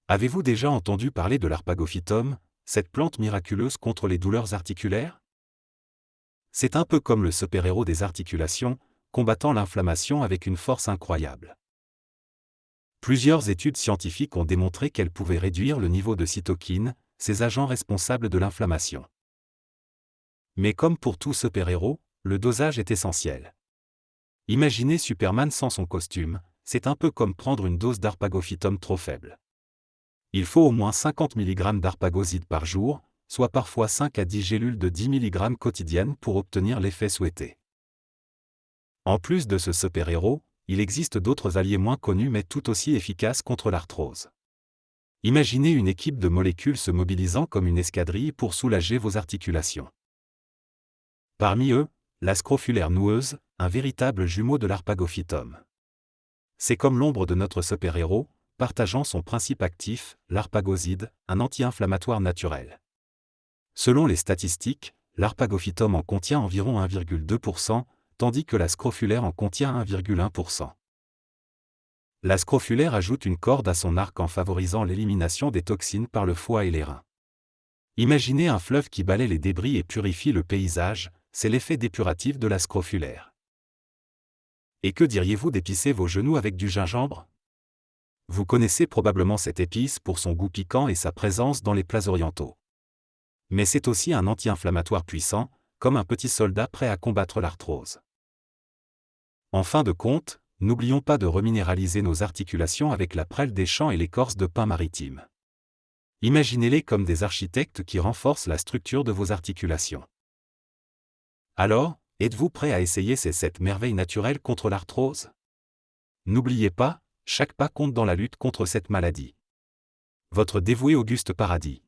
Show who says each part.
Speaker 1: Avez-vous déjà entendu parler de l'arpagophytum, cette plante miraculeuse contre les douleurs articulaires? C'est un peu comme le super-héros des articulations, combattant l'inflammation avec une force incroyable. Plusieurs études scientifiques ont démontré qu'elle pouvait réduire le niveau de cytokines, ces agents responsables de l'inflammation. Mais comme pour tout super-héros, le dosage est essentiel. Imaginez Superman sans son costume, c'est un peu comme prendre une dose d'arpagophytum trop faible. Il faut au moins 50 mg d'arpagoside par jour, soit parfois 5 à 10 gélules de 10 mg quotidiennes pour obtenir l'effet souhaité. En plus de ce super-héros, il existe d'autres alliés moins connus mais tout aussi efficaces contre l'arthrose. Imaginez une équipe de molécules se mobilisant comme une escadrille pour soulager vos articulations. Parmi eux, la scrofulaire noueuse, un véritable jumeau de l'arpagophytum. C'est comme l'ombre de notre super-héros, partageant son principe actif, l'arpagoside, un anti-inflammatoire naturel. Selon les statistiques, l'arpagophytum en contient environ 1,2%, tandis que la scrofulaire en contient 1,1%. La scrofulaire ajoute une corde à son arc en favorisant l'élimination des toxines par le foie et les reins. Imaginez un fleuve qui balaie les débris et purifie le paysage, c'est l'effet dépuratif de la scrofulaire. Et que diriez-vous d'épicer vos genoux avec du gingembre? Vous connaissez probablement cette épice pour son goût piquant et sa présence dans les plats orientaux. Mais c'est aussi un anti-inflammatoire puissant, comme un petit soldat prêt à combattre l'arthrose. En fin de compte, n'oublions pas de reminéraliser nos articulations avec la prêle des champs et l'écorce de pin maritime. Imaginez-les comme des architectes qui renforcent la structure de vos articulations. Alors, êtes-vous prêt à essayer ces 7 merveilles naturelles contre l'arthrose? N'oubliez pas, chaque pas compte dans la lutte contre cette maladie. Votre dévoué Auguste Paradis.